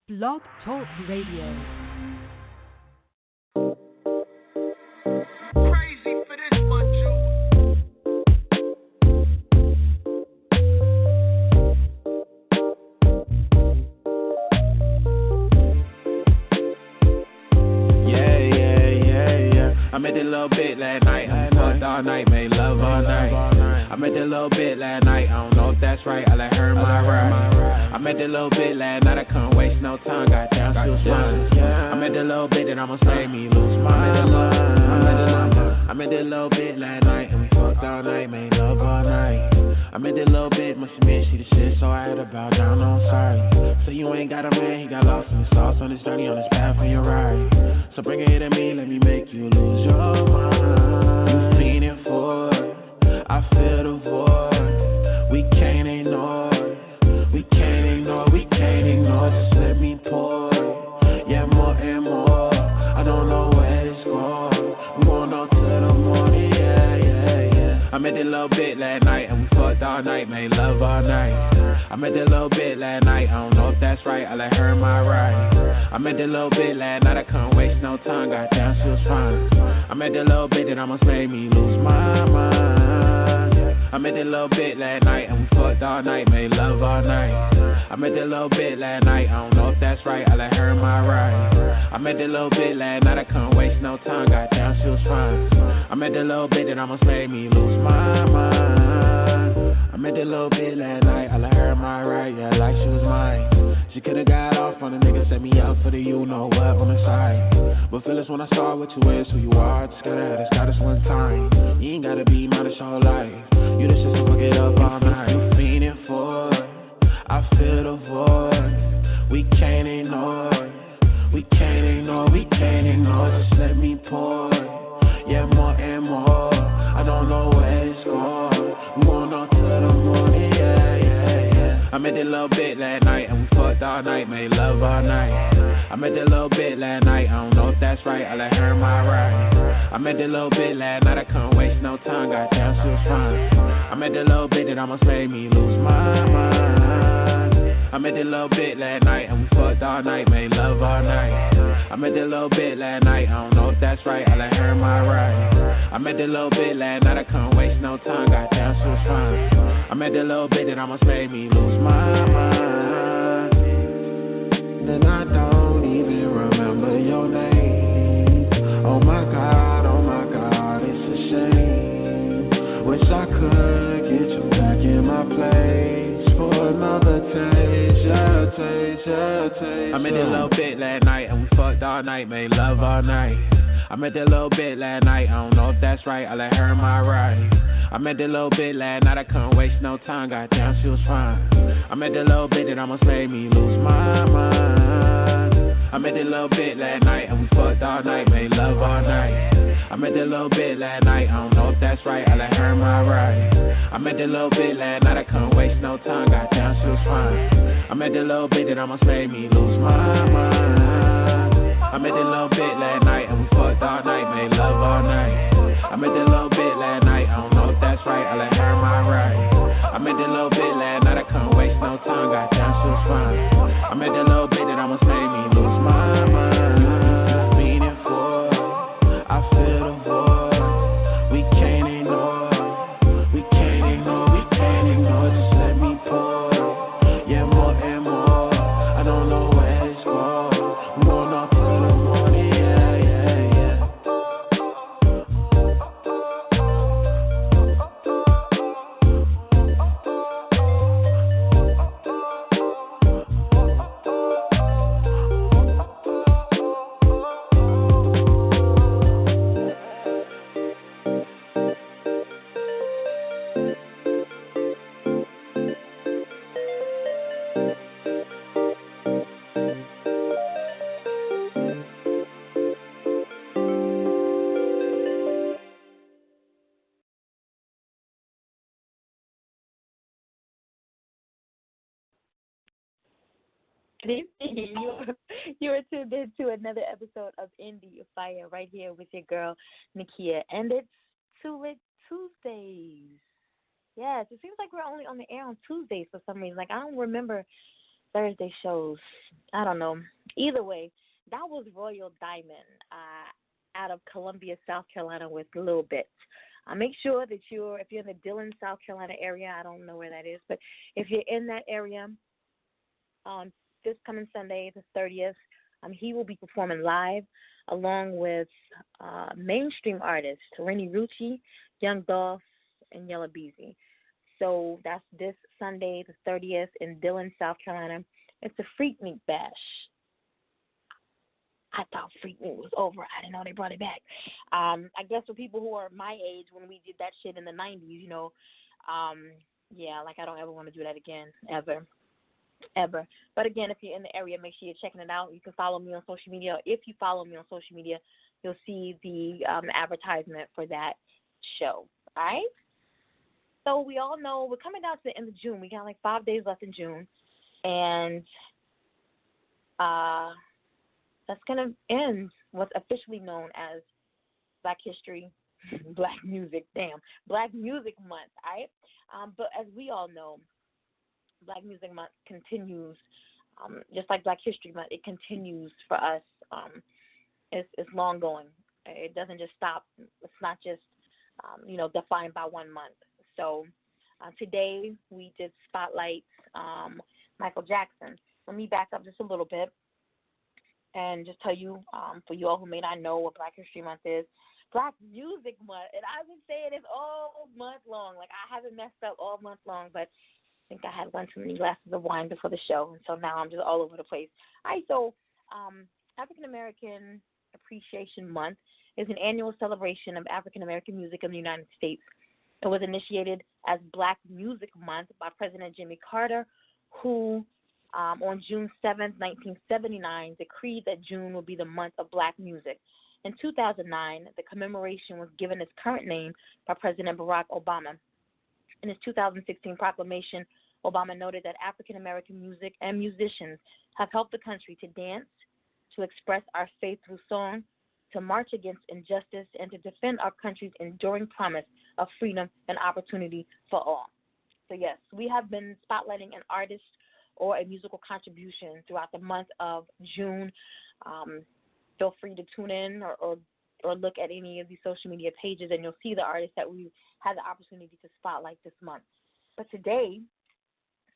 Blog Talk Radio. Crazy for this one, Jew. I made it a little bit last night. I fucked all night, made love all night. I made it a little bit last night. I don't know if that's right. I let her my ride. I made it a little bit last night. I couldn't waste no time. Got down, she was fine. I made it a little bit that almost made me lose my mind. I made it a little bit last night. And we fucked all night, made love all night. I made it a little bit, must admit she the shit, so I had to bow down, no, I'm sorry. So you ain't got a man, he got lost in the sauce on his journey, on his path for your ride. So bring it here to me, let me make you lose your mind. You feeding for it, I feel the void. We can't ignore it, we can't ignore, we can't ignore. Just let me pour it, yeah, more and more. I don't know where it's going, we won't know till the morning, yeah. I made it a little bit last night, and we fucked all night, made love all night. I made it a little bit last night, I don't know if that's right, I let her my ride. I made it a little bit last night, I couldn't waste no time, got down, she was fine. I made it a little bit that almost made me lose my mind. I made it a little bit last night, and we fucked all night, made love all night. I made it a little bit last night, I don't know if that's right, I let her my ride. I made it a little bit last night, I couldn't waste no time, got down, she was fine. I made it a little bit that almost made me lose my mind. I made it a little bit last night, I let her my ride, yeah, like she was mine. She could've got off on a nigga, set me up for the you know what on the side. But Phyllis, when I saw what you is, who you are, just gotta have this, got this one time. You ain't gotta be mine, it's your life. You the shit, so fuck it up all night. You fiending for it, I feel the void. We can't ignore it, we can't ignore, we can't ignore. Just let me pour it, yeah, more and more. I don't know where it's going, we won't know till the morning, yeah. I made it a little bit last night, and we fucked all night, made love all night. I made it a little bit last night, I don't know if that's right, I let her my ride. I made it a little bit last night, I couldn't waste no time, got down, she was fine. I made it a little bit that almost made me lose my mind. I made it a little bit last night, and we fucked all night, made love all night. I made it a little bit last night, I don't know if that's right, I let her my ride. I made it a little bit last night, I couldn't waste no time, got down, she was fine. I made it a little bit that almost made me lose my mind. Then I don't even remember your name. Oh my God, it's a shame. Wish I could get you back in my place for another taste, yeah. I made it a little bit last night, and we fucked all night, made love all night. I made it a little bit last night, I don't know if that's right, I let her my ride. I made it a little bit last night, I couldn't waste no time, got down, she was fine. I made it a little bit that almost made me lose my mind. I made it a little bit last night, and we fucked all night, made love all night. I made it a little bit last night, I don't know if that's right, I let her my ride. I made it a little bit last night, I couldn't waste no time, got down, she was fine. I made it a little bit that almost made me lose my mind. I made it a little bit last night, and we fucked all night, made love all night. I made it a little bit last night, I don't know if that's right, I let her my ride. I made it a little bit last night, I couldn't waste no time, got down, she was fine. I made it a little bit that almost made me lose my mind. You feeding for it, I feel the void. We can't ignore it, we can't ignore, we can't ignore. Just let me pour it, yeah, more and more. I don't know where it's going, we won't know till the morning, yeah. Good evening. You are tuned in to another episode of Endie Fiya right here with your girl Nakia, and it's Tuesdays. Yes, it seems like we're only on the air on Tuesdays for some reason. Like I don't remember Thursday shows. I don't know. Either way, that was Royal Diamond out of Columbia, South Carolina with Little Bits. Make sure that if you're in the Dillon, South Carolina area, I don't know where that is, but if you're in that area on this coming Sunday, the 30th, he will be performing live along with mainstream artists Rennie Rucci, Young Dolph, and Yella Beezy. So that's this Sunday, the 30th, in Dillon, South Carolina. It's a Freak Meet Bash. I thought Freak Meet was over. I didn't know they brought it back. I guess for people who are my age, when we did that shit in the 90s, yeah, like I don't ever want to do that again, ever. But again, if you're in the area, make sure you're checking it out. You can follow me on social media. If you follow me on social media, you'll see the advertisement for that show. All right? So we all know we're coming down to the end of June. We got like 5 days left in June. And that's going to end what's officially known as Black Music Month, all right? But as we all know, Black Music Month continues, just like Black History Month, it continues for us. It's long going. It doesn't just stop. It's not just, defined by 1 month. So today we did spotlight Michael Jackson. Let me back up just a little bit and just tell you, for you all who may not know what Black History Month is, Black Music Month. And I've been saying this all month long. Like, I haven't messed up all month long, but I think I had one too many glasses of wine before the show, and so now I'm just all over the place. All right, so African American Appreciation Month is an annual celebration of African American music in the United States. It was initiated as Black Music Month by President Jimmy Carter, who on June 7, 1979, decreed that June would be the month of Black music. In 2009, the commemoration was given its current name by President Barack Obama. In his 2016 proclamation, Obama noted that African American music and musicians have helped the country to dance, to express our faith through song, to march against injustice, and to defend our country's enduring promise of freedom and opportunity for all. So yes, we have been spotlighting an artist or a musical contribution throughout the month of June. Feel free to tune in or look at any of these social media pages, and you'll see the artists that we had the opportunity to spotlight this month. But today,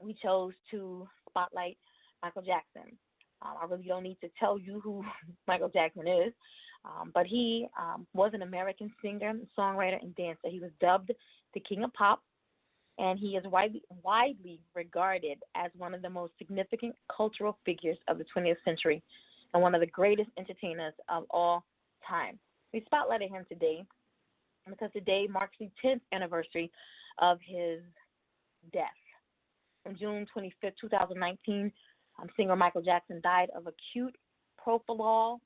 we chose to spotlight Michael Jackson. I really don't need to tell you who Michael Jackson is, but he was an American singer, songwriter, and dancer. He was dubbed the King of Pop, and he is widely regarded as one of the most significant cultural figures of the 20th century and one of the greatest entertainers of all time. We spotlighted him today because today marks the 10th anniversary of his death. On June 25th, 2019, singer Michael Jackson died of acute propofol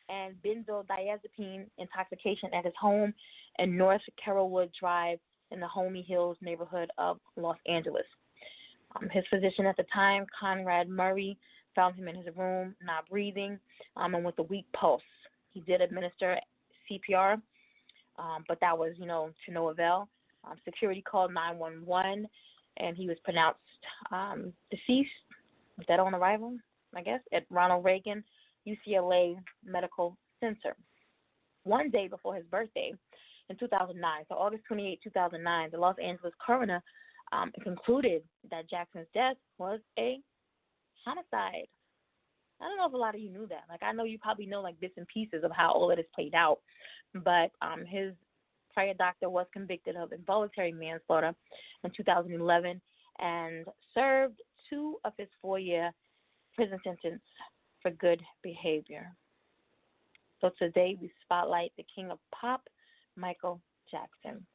and benzodiazepine intoxication at his home in North Carrollwood Drive in the Homey Hills neighborhood of Los Angeles. His physician at the time, Conrad Murray, found him in his room, not breathing, and with a weak pulse. He did administer CPR, but that was, to no avail. Security called 911, and he was pronounced deceased, dead on arrival, I guess, at Ronald Reagan UCLA Medical Center. One day before his birthday in 2009, so August 28, 2009, the Los Angeles coroner concluded that Jackson's death was a homicide. I don't know if a lot of you knew that. Like, I know you probably know, like, bits and pieces of how all of this played out, but his prior doctor was convicted of involuntary manslaughter in 2011 and served 2 of his 4-year prison sentence for good behavior. So today we spotlight the King of Pop, Michael Jackson.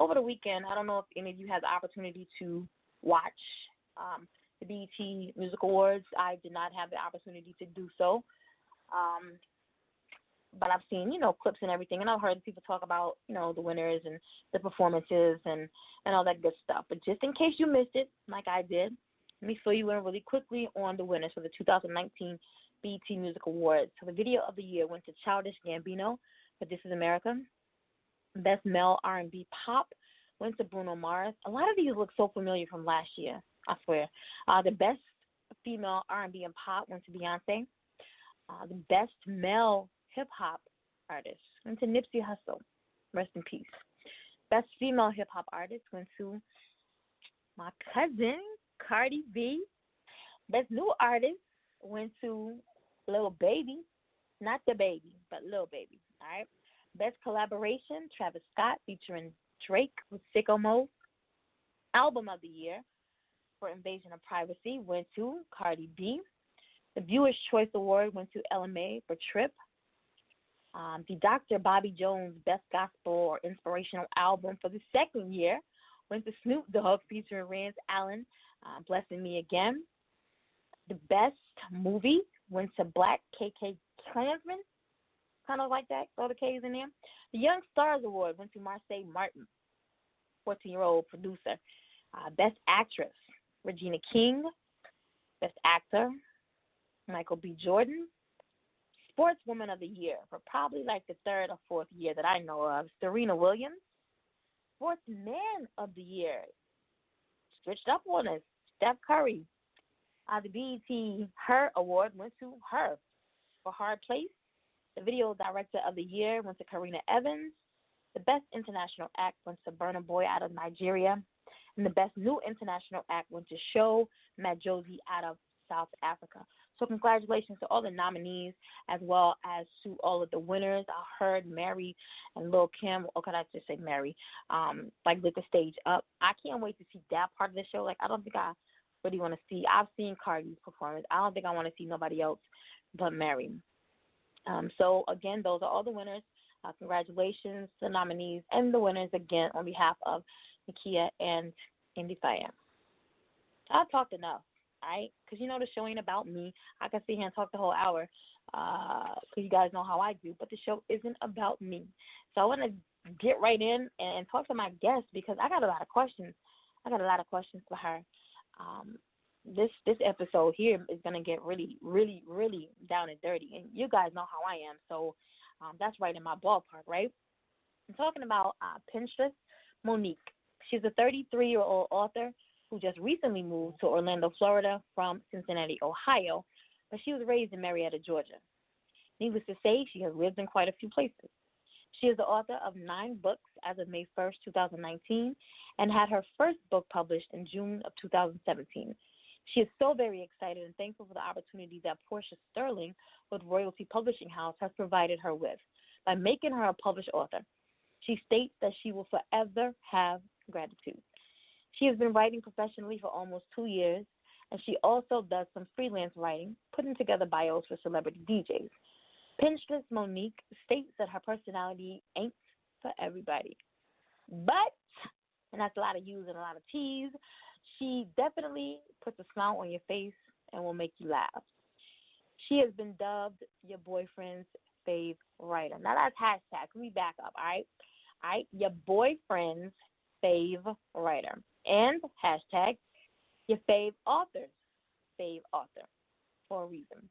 Over the weekend, I don't know if any of you had the opportunity to watch the BET Music Awards. I did not have the opportunity to do so. But I've seen, clips and everything, and I've heard people talk about, the winners and the performances and all that good stuff. But just in case you missed it, like I did, let me fill you in really quickly on the winners for the 2019 BET Music Awards. So the video of the year went to Childish Gambino for This Is America. Best Male R&B Pop went to Bruno Mars. A lot of these look so familiar from last year. I swear. The best female R&B and pop went to Beyonce. The best male hip-hop artist went to Nipsey Hussle. Rest in peace. Best female hip-hop artist went to my cousin, Cardi B. Best new artist went to Lil Baby. Not the baby, but Lil Baby. All right. Best collaboration, Travis Scott featuring Drake with Sicko Mode. Album of the year for Invasion of Privacy went to Cardi B. The Viewer's Choice Award went to LMA for Trip. The Dr. Bobby Jones Best Gospel or Inspirational Album for the second year went to Snoop Dogg featuring Rance Allen, Blessing Me Again. The Best Movie went to Black KK Klansman, kind of like that, throw the K's in there. The Young Stars Award went to Marseille Martin, 14-year-old producer. Best Actress, Regina King. Best Actor, Michael B. Jordan. Sportswoman of the Year for probably like the third or fourth year that I know of, Serena Williams. Sportsman of the Year, switched up on us, Steph Curry. The BET Her Award went to her for Hard Place. The Video Director of the Year went to Karina Evans. The Best International Act went to Burna Boy out of Nigeria. And the Best New International Act went to Show Majozi out of South Africa. So congratulations to all the nominees as well as to all of the winners. I heard Mary and Lil Kim, or could I just say Mary, like lit the stage up. I can't wait to see that part of the show. Like, I don't think I really want to see. I've seen Cardi's performance. I don't think I want to see nobody else but Mary. So, again, those are all the winners. Congratulations to the nominees and the winners again on behalf of Nakia and Endie Fiya. I've talked enough. Right? Because you know the show ain't about me. I can sit here and talk the whole hour because you guys know how I do, but the show isn't about me. So I want to get right in and talk to my guest because I got a lot of questions. I got a lot of questions for her. This episode here is going to get really, really, really down and dirty, and you guys know how I am, so that's right in my ballpark, right? I'm talking about Penstress Mo'Nik. She's a 33-year-old author who just recently moved to Orlando, Florida from Cincinnati, Ohio, but she was raised in Marietta, Georgia. Needless to say, she has lived in quite a few places. She is the author of 9 books as of May 1st, 2019, and had her first book published in June of 2017. She is so very excited and thankful for the opportunity that Portia Sterling with Royalty Publishing House has provided her with by making her a published author. She states that she will forever have gratitude. She has been writing professionally for almost 2 years, and she also does some freelance writing, putting together bios for celebrity DJs. Penstress Mo'Nik states that her personality ain't for everybody. But, and that's a lot of U's and a lot of T's, she definitely puts a smile on your face and will make you laugh. She has been dubbed your boyfriend's fave writer. Now that's hashtag. Let me back up, all right? All right, your boyfriend's fave writer. And hashtag your fave author's fave author for a reason.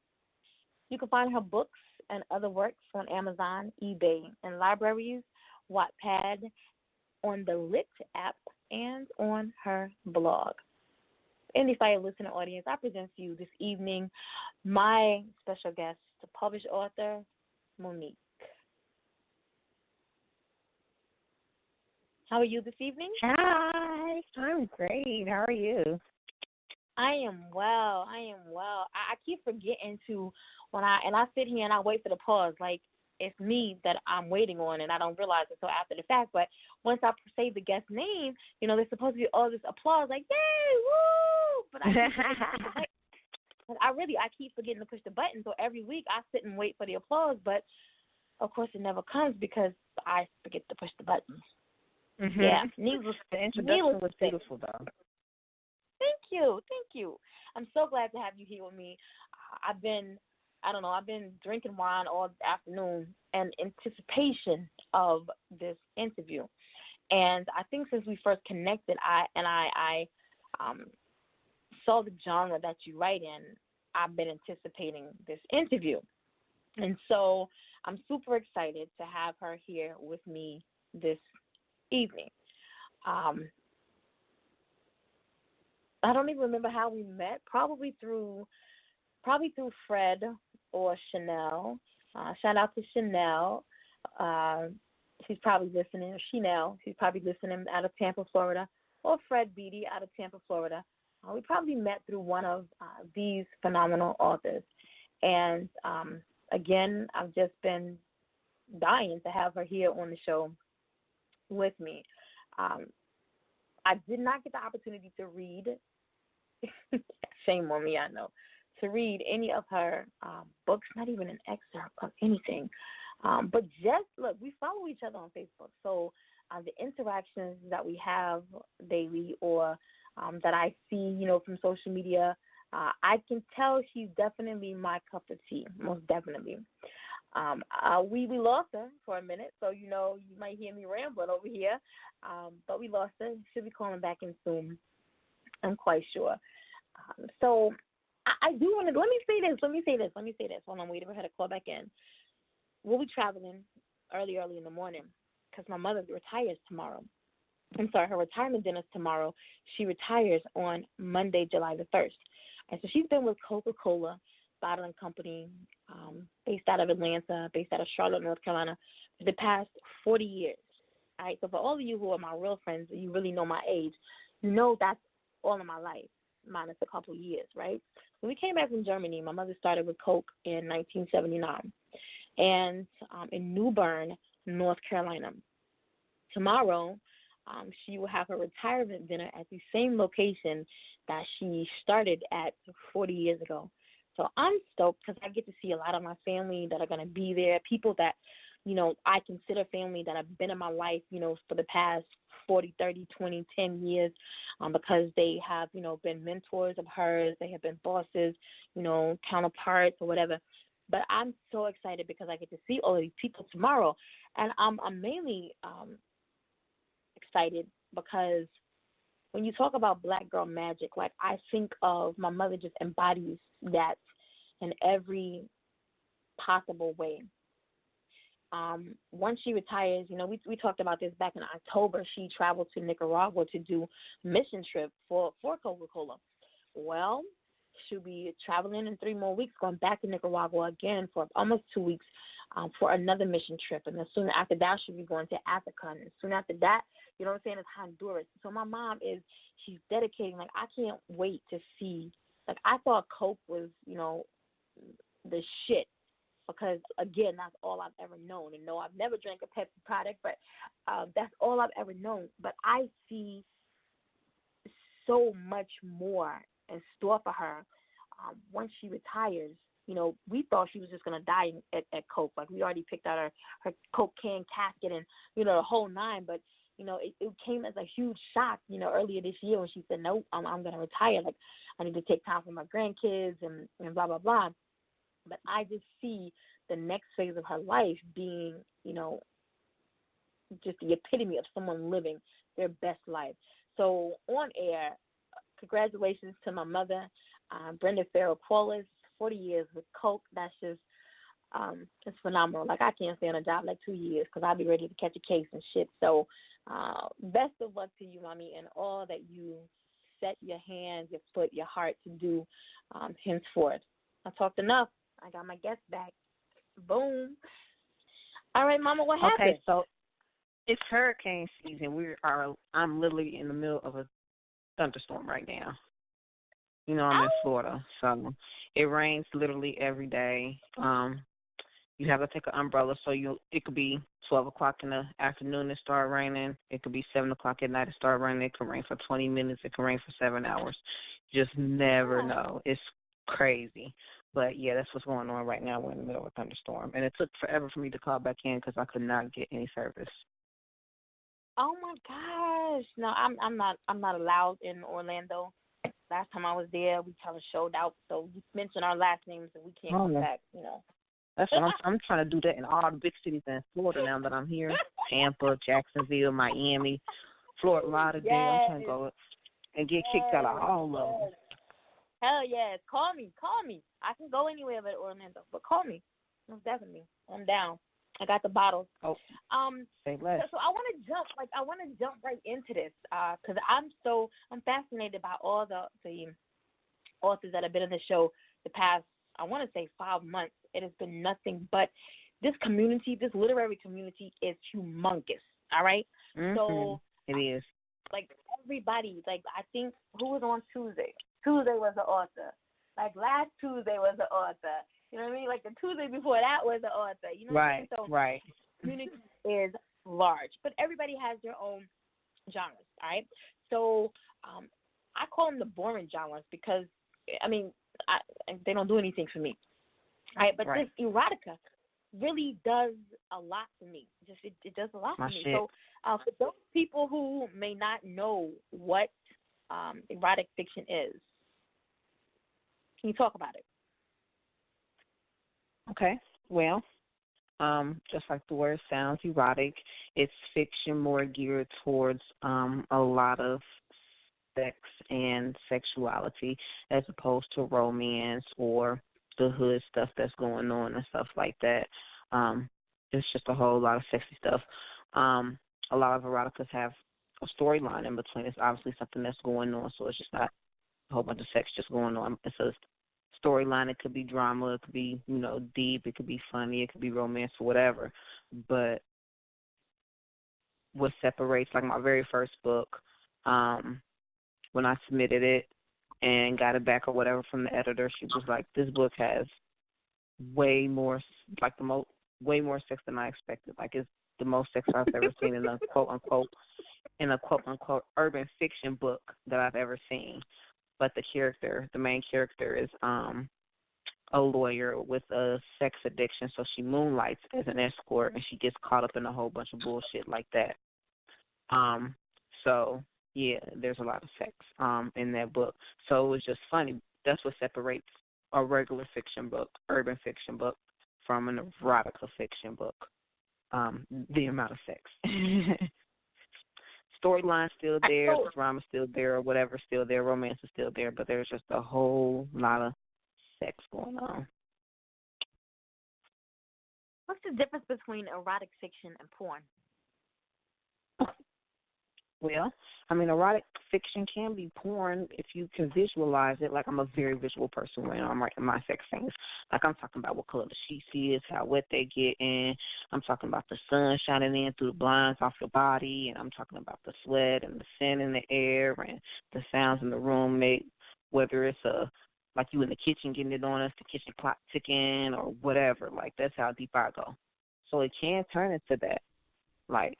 You can find her books and other works on Amazon, eBay, and libraries, Wattpad, on the Lit app, and on her blog. Endie Fiya listener audience, I present to you this evening my special guest, the published author, Mo'Nik. How are you this evening? Hi, I'm great. How are you? I am well. I keep forgetting to when I sit here and I wait for the pause. Like it's me that I'm waiting on, and I don't realize it until after the fact. But once I say the guest name, you know, there's supposed to be all this applause, like yay, woo! But I keep forgetting to push the button. So every week I sit and wait for the applause, but of course it never comes because I forget to push the button. Mm-hmm. Yeah, the introduction was beautiful, though. Thank you. I'm so glad to have you here with me. I've been drinking wine all afternoon in anticipation of this interview. And I think since we first connected, I saw the genre that you write in. I've been anticipating this interview. And so I'm super excited to have her here with me this evening. I don't even remember how we met. Probably through Fred or Chanel. Shout out to Chanel. She's probably listening. Or Chanel. She's probably listening out of Tampa, Florida. Or Fred Beatty out of Tampa, Florida. We probably met through one of these phenomenal authors. And again, I've just been dying to have her here on the show with me. I did not get the opportunity to read, shame on me, I know, to read any of her books, not even an excerpt of anything. But just, look, we follow each other on Facebook. So the interactions that we have daily or that I see, from social media, I can tell she's definitely my cup of tea, most definitely. We lost her for a minute, so, you might hear me rambling over here, but we lost her. She'll be calling back in soon, I'm quite sure. So I do want to, let me say this. Hold on, wait for her to call back in. We'll be traveling early in the morning because my mother retires tomorrow. I'm sorry, her retirement dinner's tomorrow. She retires on Monday, July the 1st. And so she's been with Coca-Cola Bottling Company, based out of Atlanta, based out of Charlotte, North Carolina, for the past 40 years. All right, so for all of you who are my real friends, you really know my age, that's all of my life, minus a couple years, right? When we came back from Germany, my mother started with Coke in 1979, and in New Bern, North Carolina. Tomorrow, she will have her retirement dinner at the same location that she started at 40 years ago. So I'm stoked because I get to see a lot of my family that are going to be there, people that, I consider family that have been in my life, for the past 40, 30, 20, 10 years, because they have, been mentors of hers. They have been bosses, counterparts or whatever. But I'm so excited because I get to see all of these people tomorrow. And I'm mainly excited because when you talk about Black girl magic, like I think of my mother just embodies that in every possible way. Once she retires, we talked about this back in October. She traveled to Nicaragua to do a mission trip for Coca-Cola. Well, she'll be traveling in 3 more weeks, going back to Nicaragua again for almost 2 weeks for another mission trip. And then soon after that, she'll be going to Africa. And soon after that, it's Honduras. So my mom she's dedicating. Like, I can't wait to see. Like, I thought Coke was, the shit. Because, again, that's all I've ever known. And no, I've never drank a Pepsi product, but that's all I've ever known. But I see so much more in store for her once she retires. We thought she was just going to die at Coke. Like, we already picked out her Coke can casket and, the whole nine. But, it came as a huge shock, earlier this year when she said, no, I'm going to retire. Like, I need to take time for my grandkids and blah, blah, blah. But I just see the next phase of her life being, just the epitome of someone living their best life. So on air, congratulations to my mother, Brenda Farrell Paulus, 40 years with Coke. That's just, it's phenomenal. Like, I can't stay on a job like 2 years because I'll be ready to catch a case and shit. So best of luck to you, Mommy, and all that you set your hands, your foot, your heart to do henceforth. I talked enough. I got my guest back. Boom. All right, Mama, what happened? Okay, so it's hurricane season. I'm literally in the middle of a thunderstorm right now. I'm in Florida, so it rains literally every day. You have to take an umbrella, so it could be 12 o'clock in the afternoon it start raining. It could be 7 o'clock at night it start raining. It could rain for 20 minutes. It could rain for 7 hours. Just never know. It's crazy. But, yeah, that's what's going on right now. We're in the middle of a thunderstorm. And it took forever for me to call back in because I could not get any service. Oh, my gosh. No, I'm not allowed in Orlando. Last time I was there, we kind of showed out. So you mentioned our last names and we can't come back, That's what I'm trying to do that in all the big cities in Florida now that I'm here. Tampa, Jacksonville, Miami, Fort Lauderdale. Yes. I'm trying to go and get kicked out of all of them. Hell yes. Call me. I can go anywhere but Orlando, but call me. Most definitely. I'm down. I got the bottles. Oh, Um, say less. so I want to jump right into this because I'm fascinated by all the authors that have been in the show the past, I want to say 5 months. It has been nothing but this community, this literary community is humongous. All right? Mm-hmm. So it is. Like everybody, like I think who was on Tuesday? Tuesday was the author. Like last Tuesday was the author. You know what I mean? Like the Tuesday before that was the author. You know what I mean? So right. community is large, but everybody has their own genres. All right. So I call them the boring genres because I mean they don't do anything for me. All right. But this erotica really does a lot for me. It does a lot for me. Shit. So for those people who may not know what erotic fiction is, can you talk about it? Okay. Well, just like the word sounds, erotic, it's fiction more geared towards a lot of sex and sexuality as opposed to romance or the hood stuff that's going on and stuff like that. It's just a whole lot of sexy stuff. A lot of eroticas have a storyline in between. It's obviously something that's going on, so it's just not a whole bunch of sex just going on. It's a storyline. It could be drama. It could be, deep. It could be funny. It could be romance or whatever. But what separates, like my very first book, when I submitted it and got it back or whatever from the editor, she was like, this book has way more, like way more sex than I expected. Like it's the most sex I've ever seen in a quote unquote urban fiction book that I've ever seen. But the main character is a lawyer with a sex addiction, so she moonlights as an escort and she gets caught up in a whole bunch of bullshit like that. So yeah, there's a lot of sex in that book. So it was just funny. That's what separates a regular fiction book, urban fiction book, from an erotica fiction book. The amount of sex. Storyline's still there, the drama's still there, or whatever's still there, romance is still there, but there's just a whole lot of sex going on. What's the difference between erotic fiction and porn? Well, I mean, erotic fiction can be porn if you can visualize it. Like, I'm a very visual person when I'm writing my sex scenes. Like, I'm talking about what color the sheets is, how wet they get in. I'm talking about the sun shining in through the blinds off your body, and I'm talking about the sweat and the scent in the air and the sounds in the room make, whether it's like you in the kitchen getting it on us, the kitchen clock ticking or whatever. Like, that's how deep I go. So it can turn into that. Like,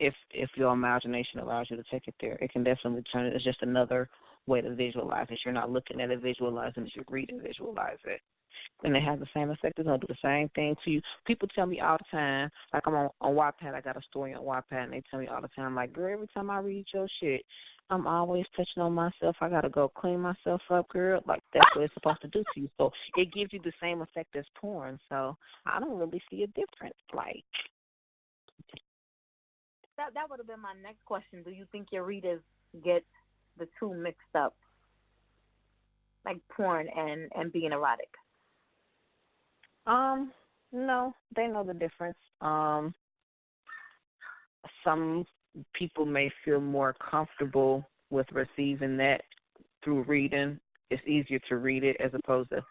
if your imagination allows you to take it there, it can definitely turn it. It's just another way to visualize it. You're not looking at it, visualizing it. You're reading, visualize it. And it has the same effect. It's going to do the same thing to you. People tell me all the time, like I'm on YaPaveAuthorsFaveAuthor, I got a story on YaPaveAuthorsFaveAuthor, and they tell me all the time, like, girl, every time I read your shit, I'm always touching on myself. I got to go clean myself up, girl. Like, that's what it's supposed to do to you. So it gives you the same effect as porn. So I don't really see a difference. Like, That would have been my next question. Do you think your readers get the two mixed up, like porn and being erotic? No, they know the difference. Some people may feel more comfortable with receiving that through reading. It's easier to read it as opposed to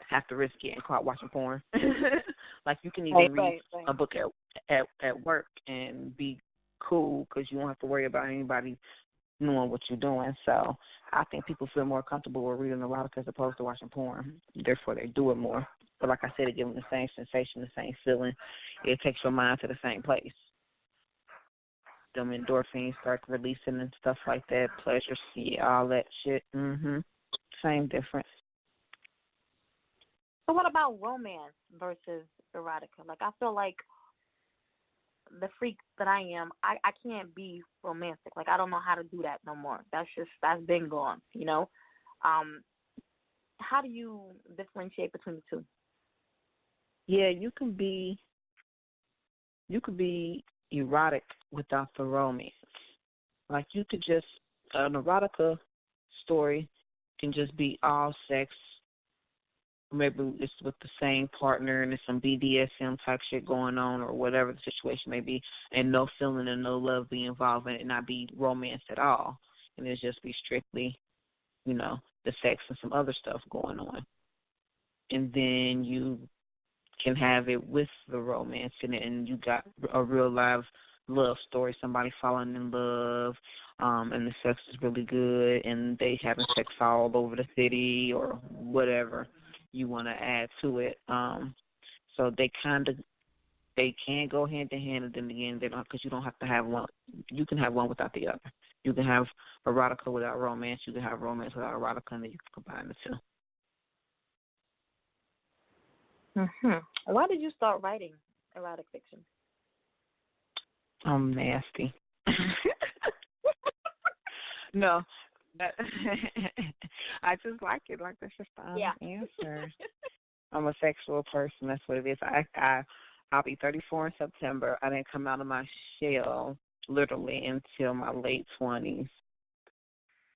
have to risk getting caught watching porn. Like, you can even read a book at work and be cool because you won't have to worry about anybody knowing what you're doing. So I think people feel more comfortable with reading erotica as opposed to watching porn. Therefore, they do it more. But like I said, it gives them the same sensation, the same feeling. It takes your mind to the same place. Them endorphins start releasing and stuff like that, pleasure, all that shit. Same difference. So what about romance versus erotica? Like, I feel like the freak that I am, I can't be romantic. Like, I don't know how to do that no more. That's been gone, you know? How do you differentiate between the two? Yeah, you could be erotic without the romance. Like, you could just, an erotica story can just be all sex, maybe it's with the same partner and there's some BDSM type shit going on or whatever the situation may be, and no feeling and no love be involved in it, not be romance at all, and it's just be strictly, the sex and some other stuff going on. And then you can have it with the romance in it, and you got a real live love story, somebody falling in love, and the sex is really good, and they having sex all over the city or whatever you want to add to it. So they can go hand in hand, and then again, they don't, because you don't have to have one. You can have one without the other. You can have erotica without romance. You can have romance without erotica, and then you can combine the two. Why did you start writing erotic fiction? I'm nasty. No, I just like it. Like, that's just the honest answer. I'm a sexual person. That's what it is. I'll be 34 in September. I didn't come out of my shell literally until my late 20s.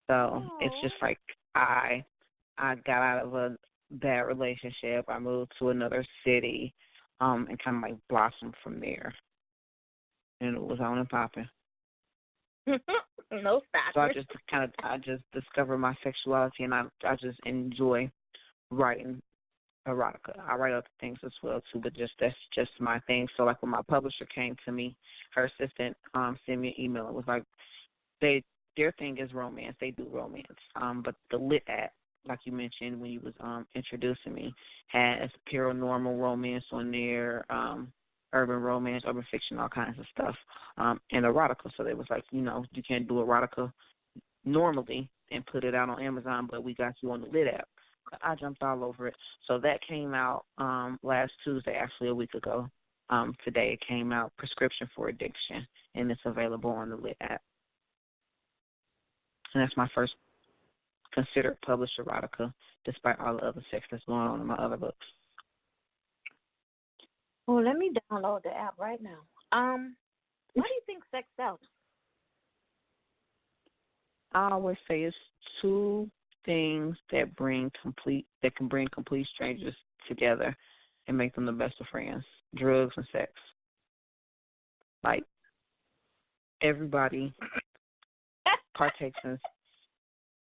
So it's just like I got out of a bad relationship. I moved to another city, and kind of like blossomed from there. And it was on and popping. No stop. So I just discovered my sexuality, and I just enjoy writing erotica. I write other things as well too, but that's just my thing. So like when my publisher came to me, her assistant sent me an email. It was like their thing is romance. They do romance. But the Lit app, like you mentioned when you was introducing me, has paranormal romance on there, urban romance, urban fiction, all kinds of stuff, and erotica. So they was like, you can't do erotica normally and put it out on Amazon, but we got you on the Lit app. I jumped all over it. So that came out last Tuesday, actually a week ago. Today it came out, Prescription for Addiction, and it's available on the Lit app. And that's my first considered published erotica, despite all the other sex that's going on in my other books. Oh, let me download the app right now. Why do you think sex sells? I always say it's two things that can bring complete strangers together and make them the best of friends: drugs and sex. Like, everybody partakes in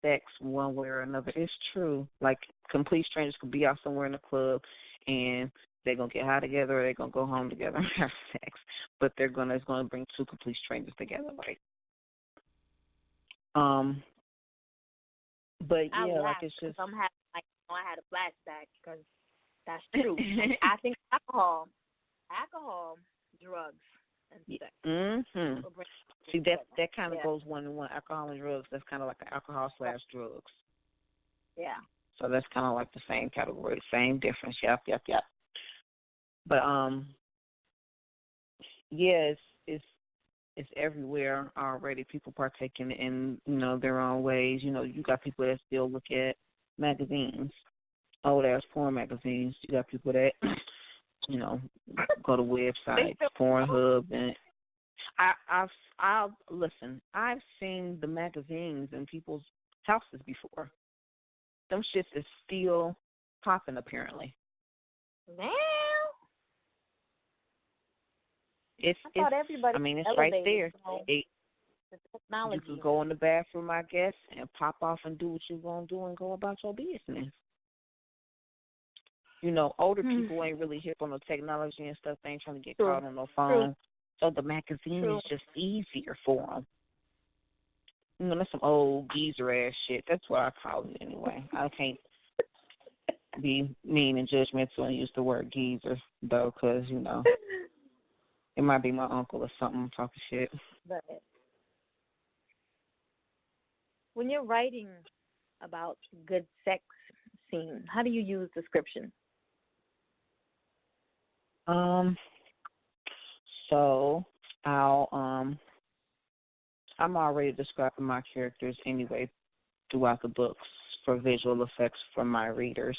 sex one way or another. It's true. Like, complete strangers could be out somewhere in the club and they're going to get high together or they're going to go home together and have sex. But it's going to bring two complete strangers together. Like, but yeah, like, it's just. I had a flashback because that's true. I think alcohol, drugs, and sex. Mm-hmm. See, that kind of goes one to one. Alcohol and drugs, that's kind of like alcohol/drugs. Yeah. So that's kind of like the same category, same difference. Yep. But yeah, it's everywhere already. People partaking in their own ways. You got people that still look at magazines, old ass porn magazines. You got people that go to websites, Pornhub, and I've listen. I've seen the magazines in people's houses before. Them shits is still popping apparently. Now. It's everybody. I mean, it's right there. The technology. You can go in the bathroom, I guess, and pop off and do what you're gonna do and go about your business. Older people ain't really hip on the technology and stuff. They ain't trying to get caught on no phone. So the magazine is just easier for them. That's some old geezer ass shit. That's what I call it anyway. I can't be mean and judgmental and use the word geezer though, because it might be my uncle or something talking shit. But when you're writing about good sex scene, how do you use description? So I'm already describing my characters anyway throughout the books for visual effects for my readers.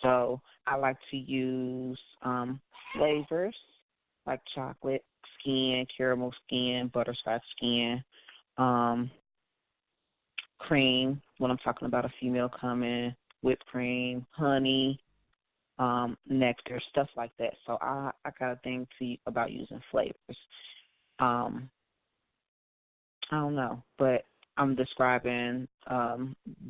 So I like to use flavors like chocolate skin, caramel skin, butterscotch skin, cream when I'm talking about a female coming, whipped cream, honey, nectar, stuff like that. So I got a thing about using flavors. I don't know, but I'm describing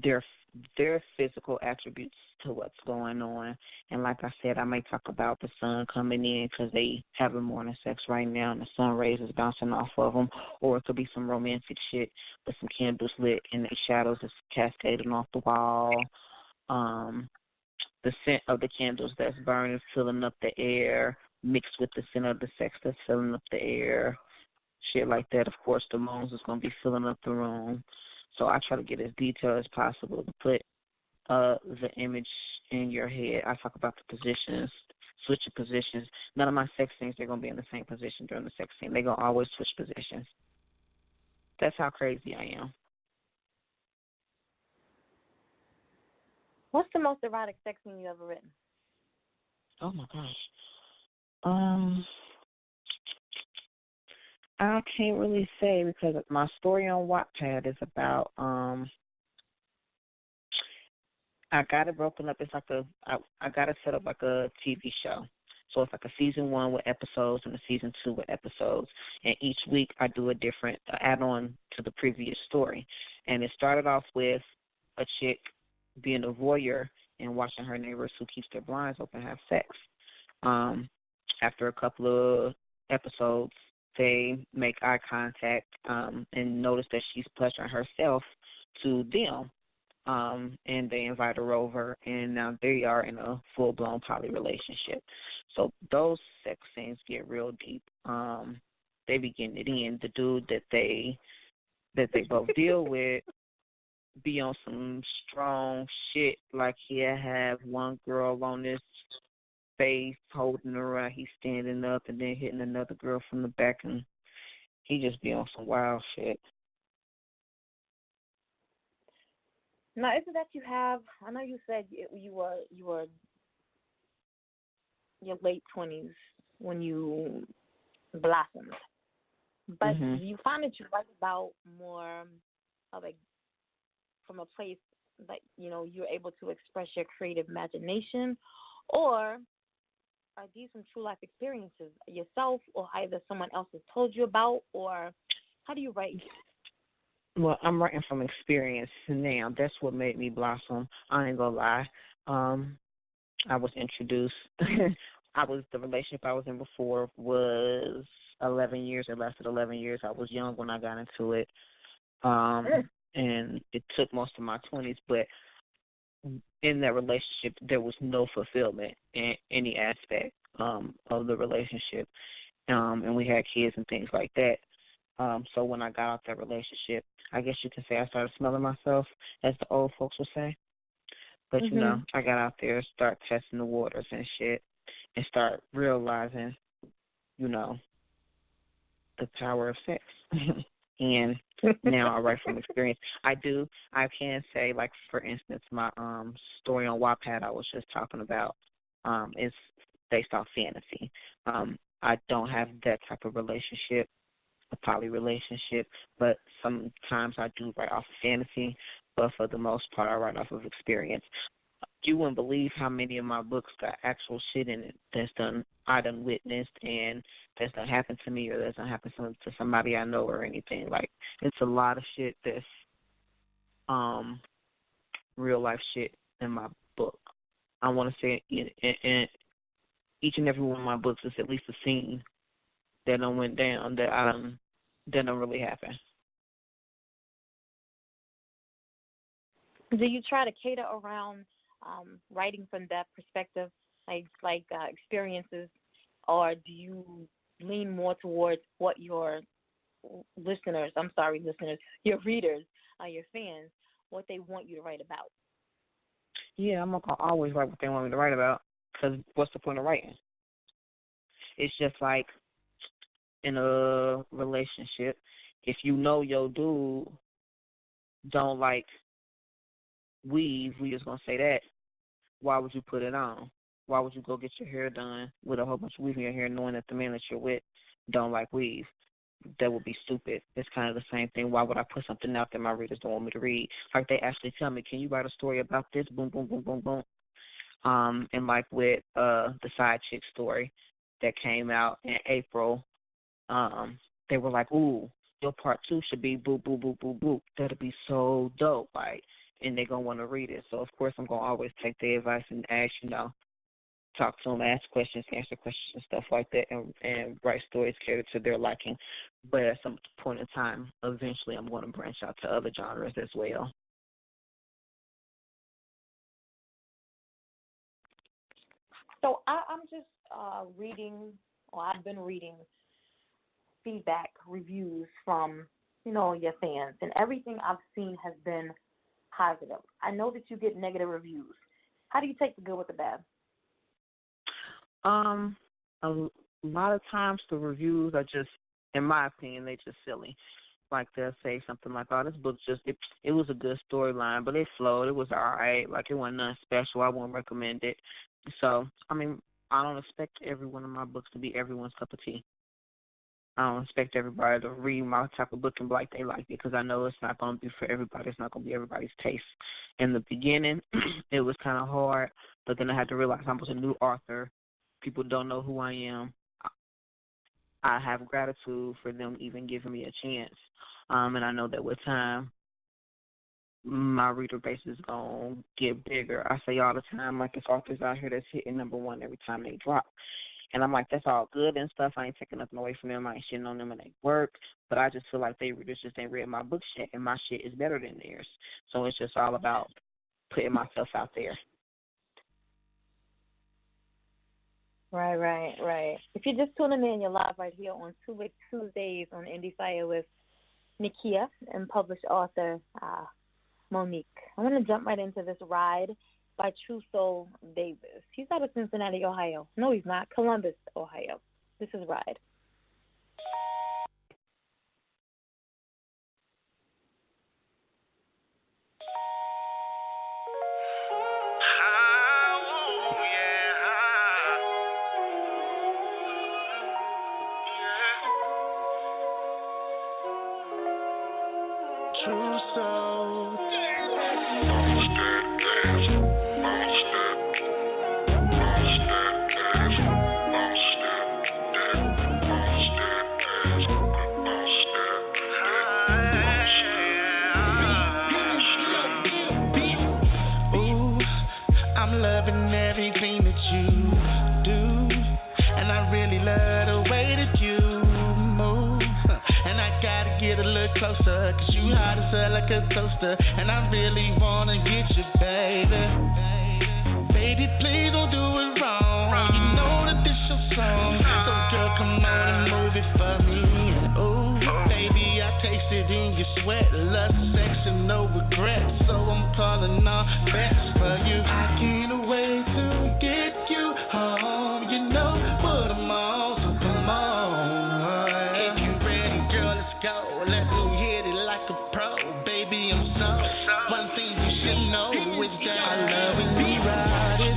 their physical attributes to what's going on. And like I said, I may talk about the sun coming in because they having morning sex right now, and the sun rays is bouncing off of them, or it could be some romantic shit with some candles lit and the shadows is cascading off the wall. The scent of the candles that's burning, filling up the air, mixed with the scent of the sex that's filling up the air. Shit like that. Of course, the moans is going to be filling up the room. So I try to get as detailed as possible to put the image in your head. I talk about the positions, switch your positions. None of my sex scenes, they're going to be in the same position during the sex scene. They're going to always switch positions. That's how crazy I am. What's the most erotic sex scene you ever written? Oh, my gosh. I can't really say because my story on Wattpad is about I got it broken up. It's like I got it set up like a TV show. So it's like a season 1 with episodes and a season 2 with episodes. And each week I do a different add-on to the previous story. And it started off with a chick being a voyeur and watching her neighbors who keeps their blinds open have sex. After a couple of episodes, they make eye contact and notice that she's pleasuring herself to them. And they invite her over, and now they are in a full-blown poly relationship. So those sex scenes get real deep. They be getting it in. The dude that they both deal with be on some strong shit, like he'll have one girl on his face holding her around, he's standing up and then hitting another girl from the back, and he just be on some wild shit. Now, is it that you have? I know you said you were your late 20s when you blossomed, but do you find that you write about more of from a place that you're able to express your creative imagination, or are these some true life experiences yourself, or either someone else has told you about, or how do you write? Well, I'm writing from experience now. That's what made me blossom. I ain't gonna lie. I was introduced. The relationship I was in before was 11 years. It lasted 11 years. I was young when I got into it, and it took most of my 20s. But in that relationship, there was no fulfillment in any aspect of the relationship, and we had kids and things like that. So when I got out that relationship, I guess you can say I started smelling myself, as the old folks would say. But, I got out there, start testing the waters and shit, and start realizing, the power of sex. And now I write from experience. I can say, like, for instance, my story on Wattpad I was just talking about is based off fantasy. I don't have that type of relationship, a poly relationship, but sometimes I do write off of fantasy, but for the most part I write off of experience. You wouldn't believe how many of my books got actual shit in it I done witnessed and that's done happened to me or that's done happened to somebody I know or anything. Like, it's a lot of shit that's real life shit in my book. I want to say in each and every one of my books is at least a scene that done went down that don't really happen. Do you try to cater around writing from that perspective, like experiences, or do you lean more towards what your your readers, your fans, what they want you to write about? Yeah, I'm not going to always write what they want me to write about, because what's the point of writing? It's just like in a relationship, if you know your dude don't like weave, we just going to say that, why would you put it on? Why would you go get your hair done with a whole bunch of weave in your hair knowing that the man that you're with don't like weave? That would be stupid. It's kind of the same thing. Why would I put something out that my readers don't want me to read? Like, they actually tell me, can you write a story about this? Boom, boom, boom, boom, boom. And like with the side chick story that came out in April, they were like, ooh, your part 2 should be boop, boop, boop, boop, boop. That'll be so dope, like, and they're going to want to read it. So, of course, I'm going to always take their advice and ask, talk to them, ask questions, answer questions and stuff like that, and write stories catered to their liking. But at some point in time, eventually I'm going to branch out to other genres as well. So I'm just reading, or I've been reading feedback reviews from, your fans, and everything I've seen has been positive. I know that you get negative reviews. How do you take the good with the bad? A lot of times the reviews are just, in my opinion, they just silly. Like they'll say something like, "Oh, this book it was a good storyline, but it flowed. It was all right. Like it wasn't nothing special. I won't recommend it." So, I don't expect every one of my books to be everyone's cup of tea. I don't expect everybody to read my type of book and be like they like it, because I know it's not going to be for everybody. It's not going to be everybody's taste. In the beginning, it was kind of hard, but then I had to realize I was a new author. People don't know who I am. I have gratitude for them even giving me a chance. And I know that with time, my reader base is going to get bigger. I say all the time, like, it's authors out here that's hitting #1 every time they drop. And I'm like, that's all good and stuff. I ain't taking nothing away from them. I ain't shitting on them and they work. But I just feel like they readers just ain't read my book yet, and my shit is better than theirs. So it's just all about putting myself out there. Right. If you're just tuning in, you're live right here on Tuesdays on Endie Fiya with Nikia and published author Mo'Nik. I want to jump right into this ride by True Soul Davis. He's out of Cincinnati, Ohio. No, he's not. Columbus, Ohio. This is Ride. True soul. I'm loving everything that you do, and I really love the way that you move. And I gotta get a little closer, 'cause you hot as hell like a toaster, and I really wanna get you, baby. Baby, please don't do it wrong. You know that this your song, so girl, come on and move it for me. Ooh, baby, I taste it in your sweat, love, sex, and no regret. So I'm calling all bets for you. I can't wait to get you home. You know what I'm on, so come on. If you ready, girl, let's go. Let me hit it like a pro. Baby, I'm so. One thing you should know is that I love when we ride it.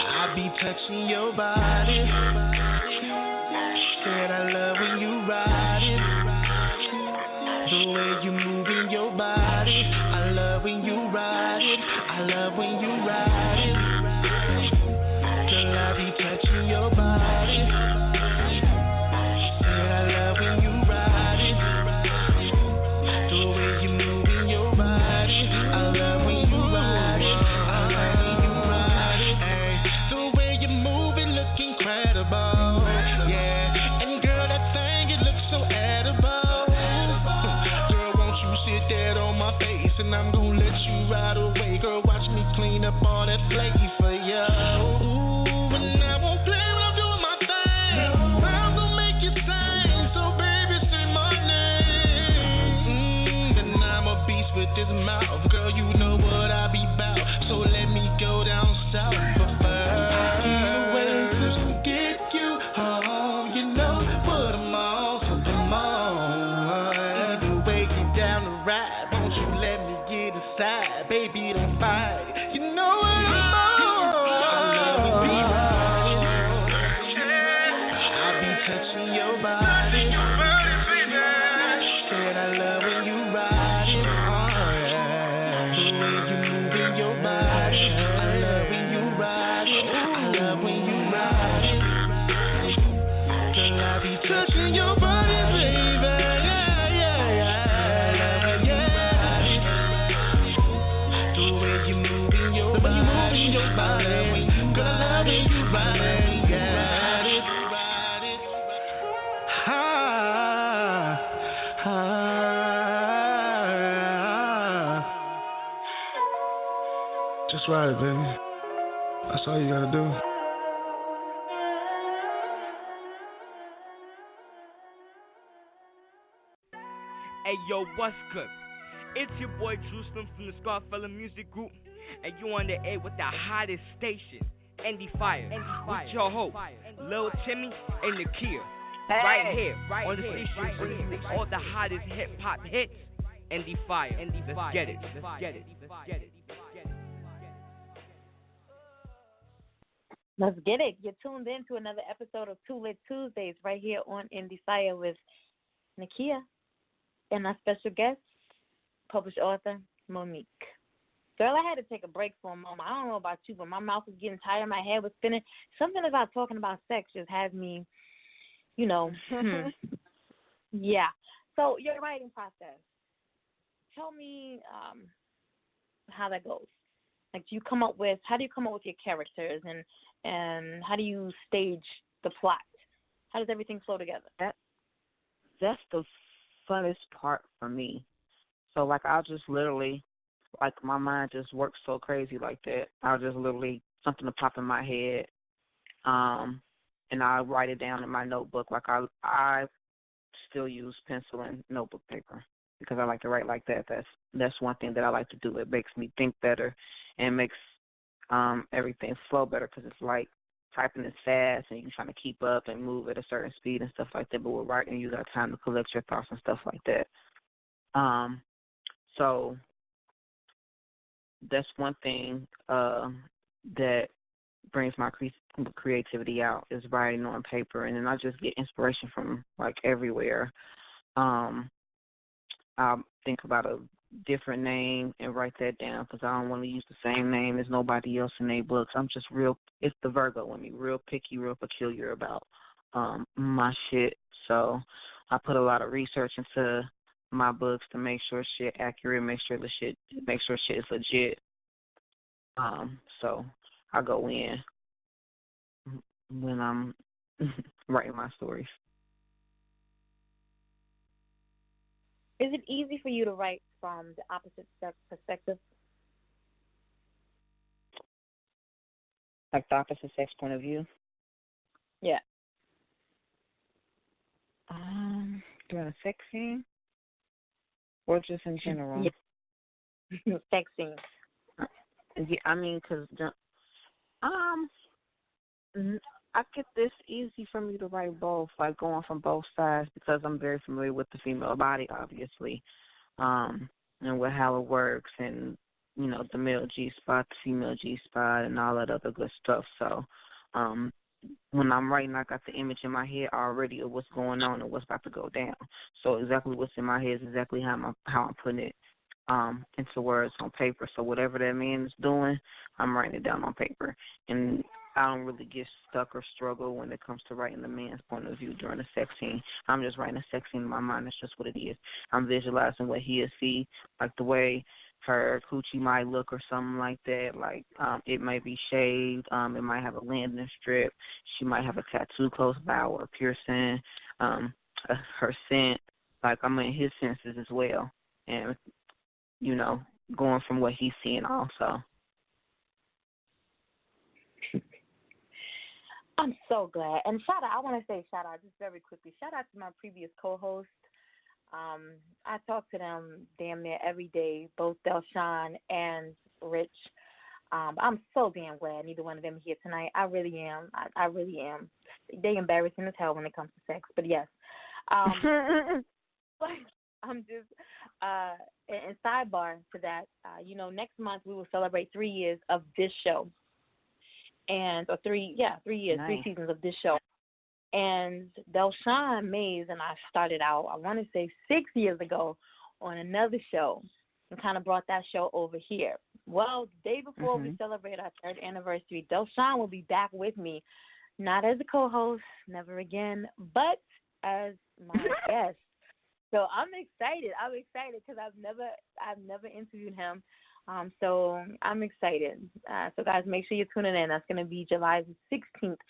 I be touching your body. Said I love when you ride it. The way you moving your body. I love when you ride it. I love when you ride it. Girl, I be touching your body. Said I love when you ride it. The way you moving your body. I love when you ride it. I love when you ride it. Hey, the way you move it look incredible. Yeah, and girl, that thing it looks so edible. Girl, won't you sit there on my face, and I'm gonna let you ride away. Girl, watch me clean up all that plate for you. Ooh, and I won't play when I'm doing my thing. I'm gonna make you sing, so baby, say my name. And I'm a beast with this mouth, girl, you know what I be bout. So let me go down south, but first I can't wait to get you home. You know what I'm on, so come on. Either way, get down the ride. Won't you let me get inside, baby? Don't fight. You know what I'm on. I love when we ride it. I be touching your body. Said I love when you ride it. The way you moving your body. I Just ride it, baby. That's all you gotta do. Hey yo, what's good? It's your boy Jerusalem from the Scarfella Music Group, and you on the air with the hottest station, Endie Fiya, with your host, Lil Timmy and Nakia. Right here, on the station, bringing you all the hottest hip hop hits. Endie Fiya, let's get it. Let's get it. You're tuned in to another episode of Too Lit Tuesdays right here on Endie Fiya with Nakia and our special guest, published author Mo'Nik. Girl, I had to take a break for a moment. I don't know about you, but my mouth was getting tired. My head was spinning. Something about talking about sex just had me, Yeah. So your writing process. Tell me how that goes. Like, how do you come up with your characters, and how do you stage the plot? How does everything flow together? That's the funnest part for me. So, like, I'll just literally, like, my mind just works so crazy like that. I'll just literally, something will pop in my head, and I'll write it down in my notebook. Like, I still use pencil and notebook paper because I like to write like that. That's one thing that I like to do. It makes me think better and makes everything flow better because it's like typing is fast and you're trying to keep up and move at a certain speed and stuff like that. But with writing, you got time to collect your thoughts and stuff like that. So that's one thing that brings my creativity out is writing on paper, and then I just get inspiration from like everywhere. I'll think about a different name and write that down because I don't want to use the same name as nobody else in their books. I'm just it's the Virgo in me, real picky, real peculiar about my shit. So I put a lot of research into my books to make sure shit accurate, make sure shit is legit. So I go in when I'm writing my stories. Is it easy for you to write from the opposite sex perspective? Like the opposite sex point of view? Yeah. During a sex scene? Or just in general? Yeah. Sex scene. Yeah, I mean, because I get this easy for me to write both, like going from both sides, because I'm very familiar with the female body, obviously, and with how it works, and the male G-spot, the female G-spot, and all that other good stuff. So when I'm writing, I got the image in my head already of what's going on and what's about to go down. So exactly what's in my head is exactly how I'm putting it into words on paper. So whatever that man is doing, I'm writing it down on paper. And I don't really get stuck or struggle when it comes to writing the man's point of view during a sex scene. I'm just writing a sex scene in my mind. That's just what it is. I'm visualizing what he'll see, like the way her coochie might look or something like that. Like it might be shaved. It might have a landing strip. She might have a tattoo close by or a piercing. Her scent. Like I'm in his senses as well. And, going from what he's seeing also. I'm so glad. And I want to say shout out just very quickly. Shout out to my previous co-host. I talk to them damn near every day, both Delshawn and Rich. I'm so damn glad neither one of them are here tonight. I really am. I really am. They embarrassing as hell when it comes to sex, but yes. I'm just, and sidebar to that, next month we will celebrate 3 years of this show. Or 3 years, nice. 3 seasons of this show. And Delshawn Mays and I started out, I want to say 6 years ago, on another show and kind of brought that show over here. Well, the day before we celebrate our 3rd anniversary, Delshawn will be back with me, not as a co-host, never again, but as my guest. So I'm excited. Because I've never interviewed him. So I'm excited. So guys, make sure you're tuning in. That's going to be July the 16th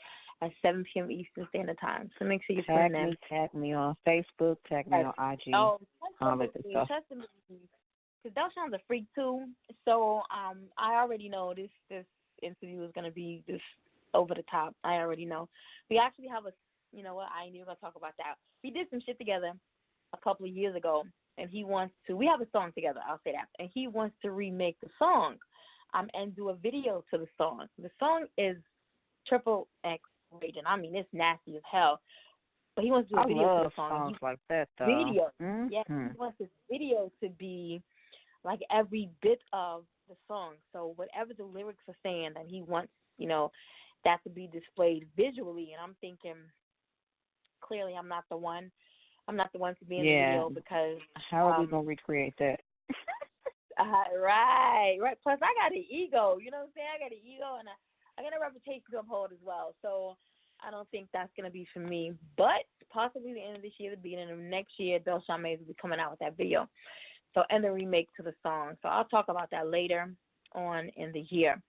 at 7 p.m. Eastern Standard Time. So make sure you're tuning in. Tag me on Facebook. Tag me on IG. Oh, all that stuff. because Delshawn's a freak too. So I already know this interview is gonna be just over the top. I already know. We actually have you know what? I ain't even gonna talk about that. We did some shit together a couple of years ago, and we have a song together. I'll say that, and he wants to remake the song, and do a video to the song. The song is triple X rated. I mean, it's nasty as hell. But he wants to do a video to the song. Songs like that, though. Video. Mm-hmm. Yeah, he wants this video to be like every bit of the song. So whatever the lyrics are saying, that he wants, that to be displayed visually. And I'm thinking, clearly, I'm not the one. I'm not the one to be in the video because. How are we gonna recreate that? Right. Plus, I got an ego. You know what I'm saying? I got an ego, and I got a reputation to uphold as well. So I don't think that's going to be for me. But possibly the end of this year, the beginning of next year, Delshawn Mays will be coming out with that video. So, and the remake to the song. So I'll talk about that later on in the year.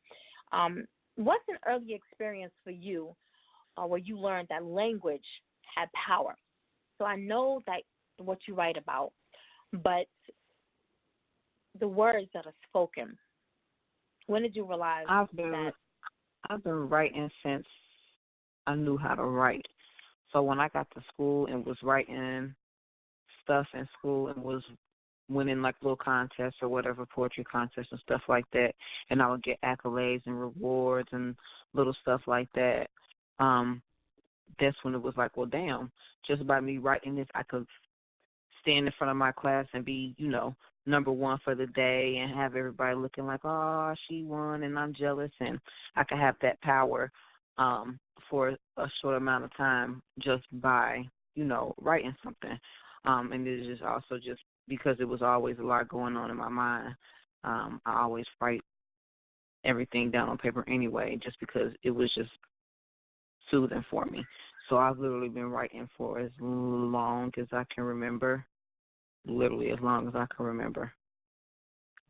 What's an early experience for you where you learned that language had power? So I know that what you write about, but the words that are spoken, when did you realize that? I've been writing since I knew how to write. So when I got to school and was writing stuff in school and was winning like little contests or whatever, poetry contests and stuff like that, and I would get accolades and rewards and little stuff like that, that's when it was like, well, damn, just by me writing this, I could stand in front of my class and be, number one for the day and have everybody looking like, oh, she won and I'm jealous, and I could have that power for a short amount of time just by, writing something. And it is just also just because it was always a lot going on in my mind. I always write everything down on paper anyway, just because it was just soothing for me. So I've literally been writing for as long as I can remember, literally as long as I can remember.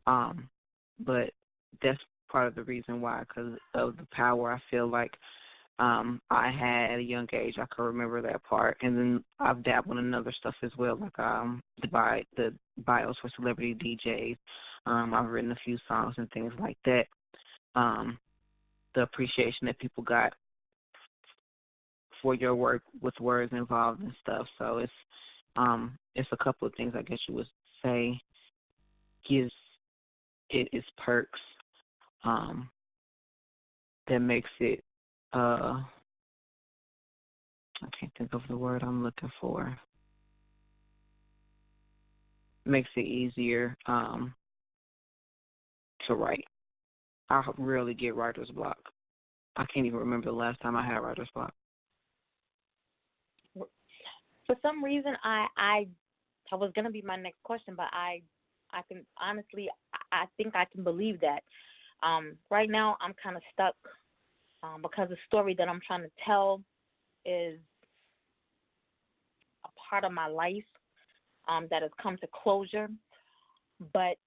But that's part of the reason why, because of the power I feel like I had at a young age. I can remember that part. And then I've dabbled in other stuff as well, like the bios for celebrity DJs. I've written a few songs and things like that. The appreciation that people got for your work with words involved and stuff. So it's a couple of things I guess you would say gives it its perks that makes it I can't think of the word I'm looking for. Makes it easier to write. I rarely get writer's block. I can't even remember the last time I had writer's block. For some reason, I was gonna be my next question, but I can honestly, I think I can believe that. Right now, I'm kind of stuck because the story that I'm trying to tell is a part of my life that has come to closure, but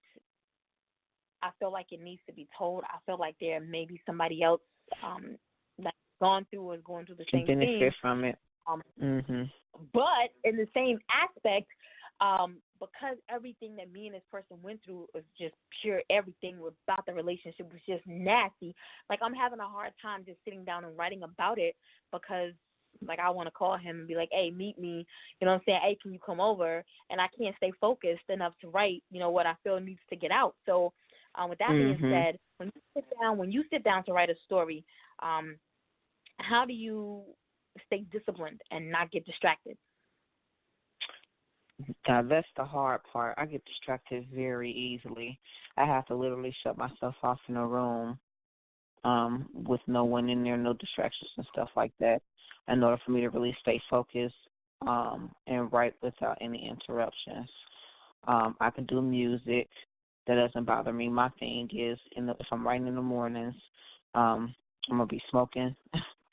I feel like it needs to be told. I feel like there may be somebody else that's gone through or is going through the same thing. Benefit from it. But in the same aspect, because everything that me and this person went through was just pure, everything about the relationship was just nasty. Like, I'm having a hard time just sitting down and writing about it because, like, I want to call him and be like, hey, meet me. You know what I'm saying? Hey, can you come over? And I can't stay focused enough to write, what I feel needs to get out. So with that being said, when you sit down to write a story, how do you stay disciplined and not get distracted? Now, that's the hard part. I get distracted very easily. I have to literally shut myself off in a room with no one in there, no distractions and stuff like that, in order for me to really stay focused and write without any interruptions. I can do music. That doesn't bother me. My thing is, if I'm writing in the mornings, I'm going to be smoking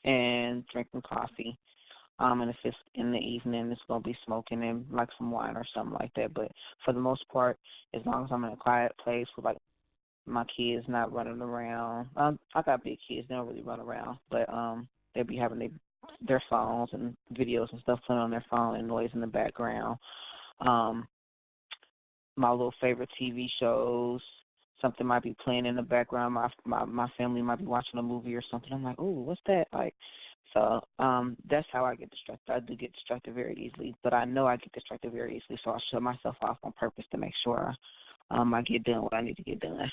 and drinking coffee. And if it's in the evening, it's going to be smoking and like some wine or something like that. But for the most part, as long as I'm in a quiet place with like my kids not running around. I got big kids. They don't really run around. But they be having their phones and videos and stuff playing on their phone and noise in the background. my little favorite TV shows. Something might be playing in the background. My family might be watching a movie or something. I'm like, ooh, what's that? Like, so that's how I get distracted. I do get distracted very easily, but I know I get distracted very easily, so I shut myself off on purpose to make sure I get done what I need to get done.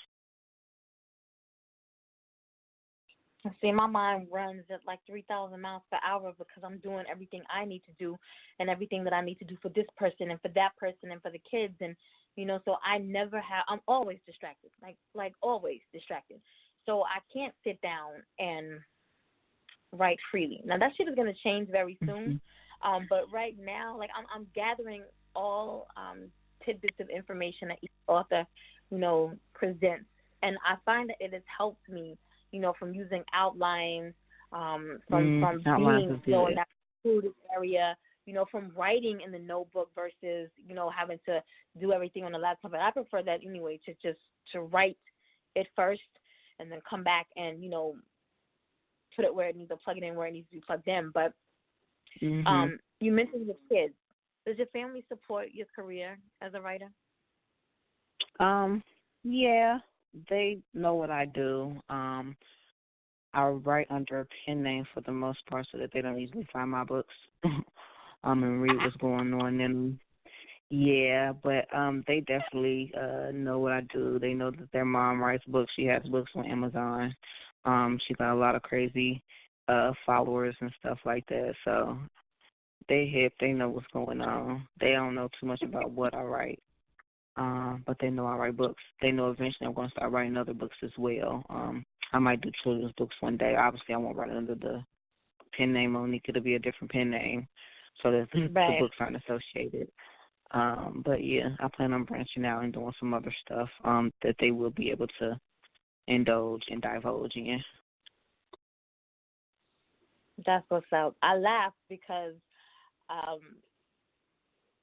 See, my mind runs at like 3,000 miles per hour because I'm doing everything I need to do and everything that I need to do for this person and for that person and for the kids. And, so I'm always distracted, like always distracted. So I can't sit down and write freely. Now, that shit is going to change very soon. But right now, like I'm gathering all tidbits of information that each author, presents. And I find that it has helped me from using outlines, from being, in that food area, from writing in the notebook versus, having to do everything on the laptop. And I prefer that anyway, to write it first and then come back and, put it where it needs to, plug it in where it needs to be plugged in. But you mentioned your kids. Does your family support your career as a writer? Yeah. They know what I do. I write under a pen name for the most part so that they don't easily find my books and read what's going on in them. Yeah, but they definitely know what I do. They know that their mom writes books. She has books on Amazon. She got a lot of crazy followers and stuff like that. So they hip. They know what's going on. They don't know too much about what I write. But they know I write books. They know eventually I'm going to start writing other books as well. I might do children's books one day. Obviously, I won't write under the pen name Mo'Nik. It'll be a different pen name so that the books aren't associated. But, yeah, I plan on branching out and doing some other stuff that they will be able to indulge and divulge in. That's what's up. I laugh because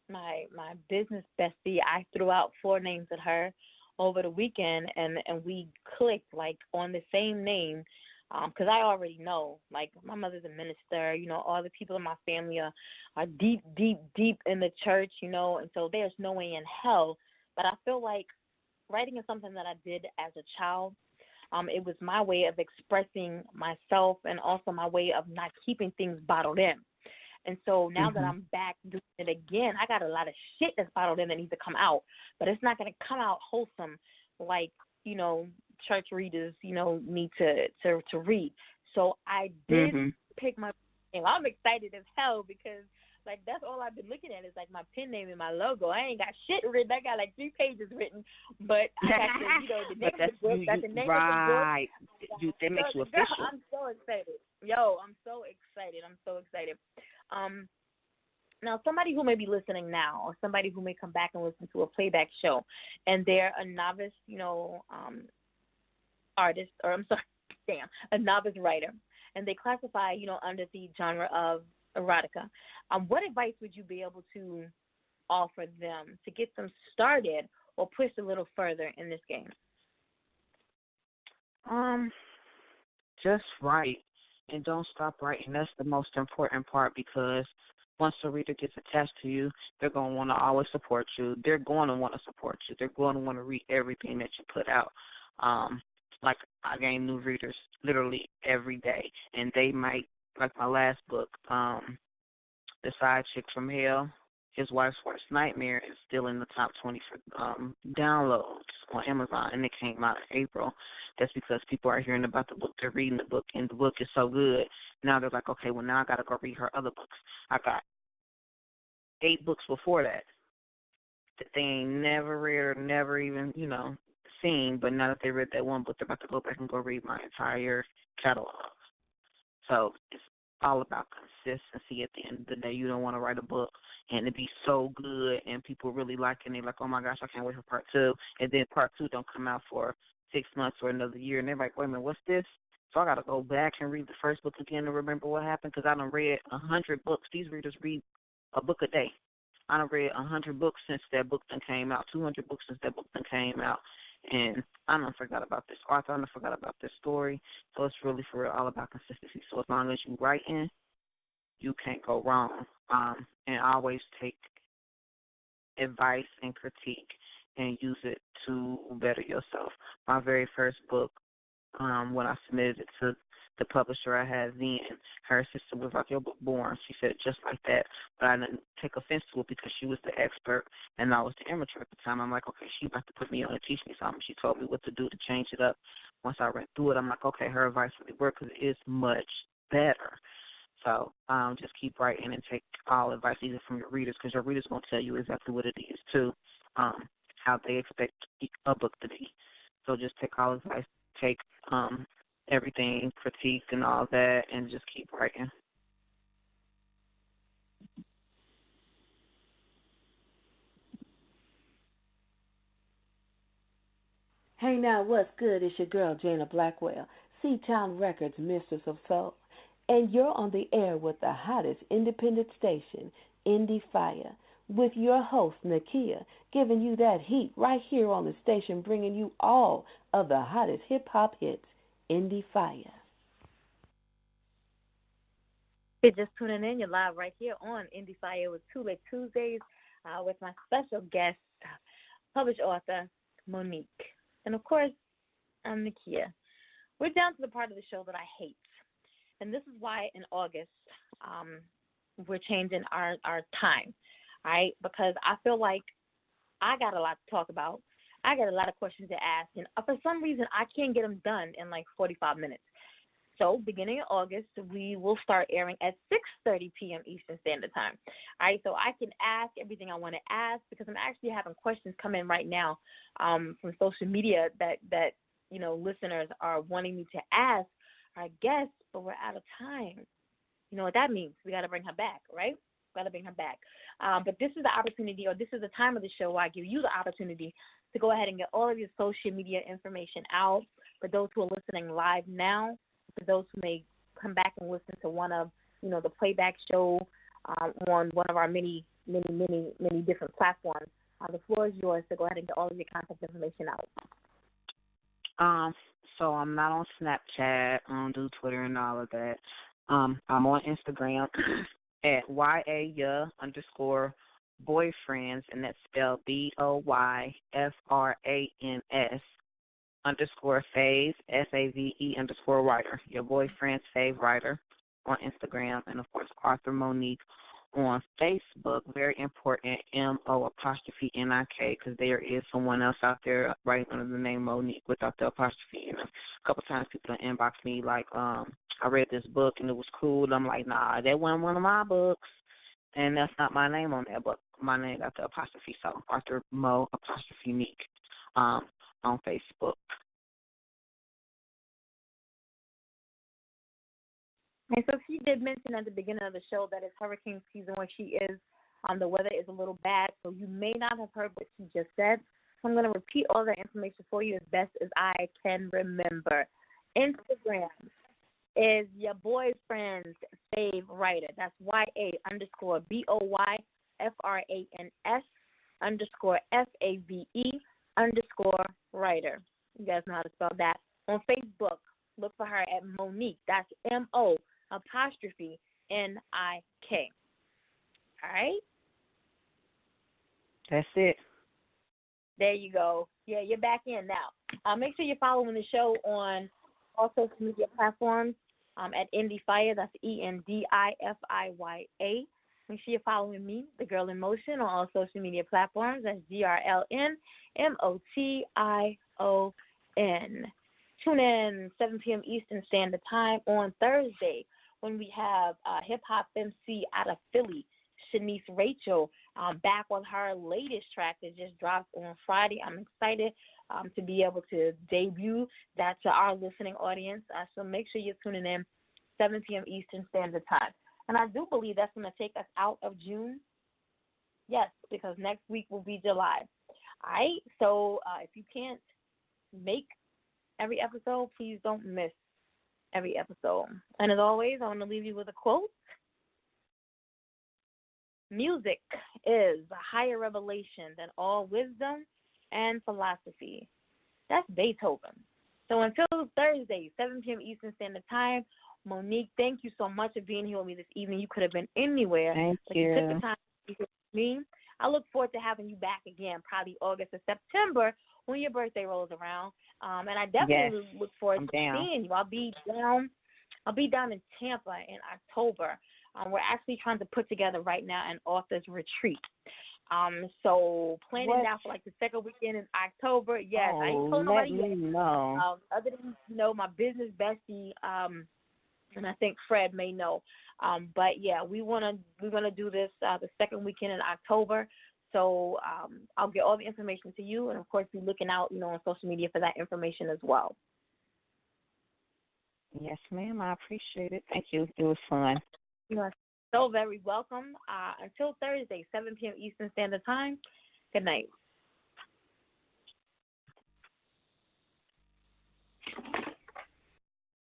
my business bestie, I threw out 4 names at her over the weekend, and we clicked, like, on the same name because I already know, like, my mother's a minister, all the people in my family are deep, deep, deep in the church, and so there's no way in hell. But I feel like writing is something that I did as a child. It was my way of expressing myself and also my way of not keeping things bottled in. And so now that I'm back doing it again, I got a lot of shit that's bottled in that needs to come out. But it's not going to come out wholesome like, church readers, need to read. So I did pick my name. I'm excited as hell because, like, that's all I've been looking at is, like, my pen name and my logo. I ain't got shit written. I got, like, 3 pages written. But I got the name of the book. Got the name of the book. That makes you official. I'm so excited. Yo, I'm so excited. Now, somebody who may be listening now or somebody who may come back and listen to a playback show and they're a novice, artist, or a novice writer, and they classify, under the genre of erotica, what advice would you be able to offer them to get them started or push a little further in this game? Just write and don't stop writing. That's the most important part because once the reader gets attached to you, they're going to want to always support you. They're going to want to support you. They're going to want to read everything that you put out. Like I gain new readers literally every day, and they might, like my last book, The Side Chick from Hell, his wife's worst nightmare is still in the top 20 for downloads on Amazon, and it came out in April. That's because people are hearing about the book, they're reading the book, and the book is so good. Now they're like, okay, well, now I got to go read her other books. I got 8 books before that they ain't never read or never even, seen, but now that they read that one book, they're about to go back and go read my entire catalog. So it's all about consistency at the end of the day. You don't want to write a book and it be so good and people really like it and they're like, oh my gosh, I can't wait for part 2. And then part 2 don't come out for 6 months or another year. And they're like, wait a minute, what's this? So I got to go back and read the first book again to remember what happened because I done read 100 books. These readers read a book a day. I done read 100 books since that book done came out, 200 books since that book done came out. And I done forgot about this author. I done forgot about this story. So it's really for real all about consistency. So as long as you writing, you can't go wrong. And always take advice and critique and use it to better yourself. My very first book, when I submitted it to the publisher I had then, her sister was like, your book boring. She said it just like that. But I didn't take offense to it because she was the expert and I was the amateur at the time. I'm like, okay, she about to put me on and teach me something. She told me what to do to change it up. Once I read through it, I'm like, okay, her advice really worked because it is much better. So just keep writing and take all advice either from your readers, because your readers going to tell you exactly what it is too, how they expect a book to be. So just take all advice, take everything, critique and all that, and just keep writing. Hey now, what's good? It's your girl, Jana Blackwell, C-Town Records, Mistress of Soul. And you're on the air with the hottest independent station, Endie Fiya, with your host, Nakia, giving you that heat right here on the station, bringing you all of the hottest hip-hop hits, Endie Fiya. You're just tuning in. You're live right here on Endie Fiya with Too Late Tuesdays with my special guest, published author, Mo'Nik. And, of course, I'm Nakia. We're down to the part of the show that I hate. And this is why in August we're changing our time, right? Because I feel like I got a lot to talk about. I got a lot of questions to ask. And for some reason, I can't get them done in like 45 minutes. So beginning of August, we will start airing at 6:30 p.m. Eastern Standard Time. All right, so I can ask everything I want to ask because I'm actually having questions come in right now from social media that you know, listeners are wanting me to ask our guests, but we're out of time. You know what that means? We got to bring her back, right? Got to bring her back. But this is the opportunity, or this is the time of the show where I give you the opportunity to go ahead and get all of your social media information out. For those who are listening live now, for those who may come back and listen to one of, you know, the playback show on one of our many different platforms, the floor is yours to go ahead and get all of your contact information out. So I'm not on Snapchat, I don't do Twitter and all of that. I'm on Instagram at YA_boyfriends, and that's spelled BOYFRANS_Fave, SAVE_writer. Your boyfriend's fave writer on Instagram, and of course Author Mo'Nik on Facebook. Very important, MO_NIK, because there is someone else out there writing under the name Mo'Nik without the apostrophe. And a couple times people inbox me like, I read this book and it was cool. I'm like, nah, that wasn't one of my books, and that's not my name on that book. My name got the apostrophe, so Author Mo_Nik on Facebook. And so she did mention at the beginning of the show that it's hurricane season where she is. The weather is a little bad, so you may not have heard what she just said. So I'm going to repeat all that information for you as best as I can remember. Instagram is your boyfriend's fave writer. That's YA_BOYFRANS_FAVE_writer. You guys know how to spell that. On Facebook, look for her at Mo'Nik. That's MO_NIK. All right? That's it. There you go. Yeah, you're back in now. Make sure you're following the show on all social media platforms at Endie Fiya. That's ENDIFIYA. Make sure you're following me, The Girl in Motion, on all social media platforms. That's GRLNMOTION. Tune in 7 p.m. Eastern Standard Time on Thursday when we have hip-hop MC out of Philly, Shanice Rachel, back with her latest track that just dropped on Friday. I'm excited to be able to debut that to our listening audience. So make sure you're tuning in 7 p.m. Eastern Standard Time. And I do believe that's going to take us out of June. Yes, because next week will be July. All right, so if you can't make every episode, please don't miss every episode. And as always, I want to leave you with a quote. Music is a higher revelation than all wisdom and philosophy. That's Beethoven. So until Thursday, 7 p.m. Eastern Standard Time, Mo'Nik, thank you so much for being here with me this evening. You could have been anywhere, Thank but you. you took the time to be here with me. I look forward to having you back again, probably August or September when your birthday rolls around. And I definitely look forward to seeing you. I'll be down in Tampa in October. We're actually trying to put together right now an author's retreat. So planning now for like the second weekend in October. Yes, I ain't told nobody yet. Know. Other than my business bestie, and I think Fred may know. But yeah, we're gonna do this the second weekend in October. So I'll get all the information to you, and of course, be looking out, on social media for that information as well. Yes, ma'am. I appreciate it. Thank you. It was fun. You are so very welcome. Until Thursday, 7 p.m. Eastern Standard Time. Good night.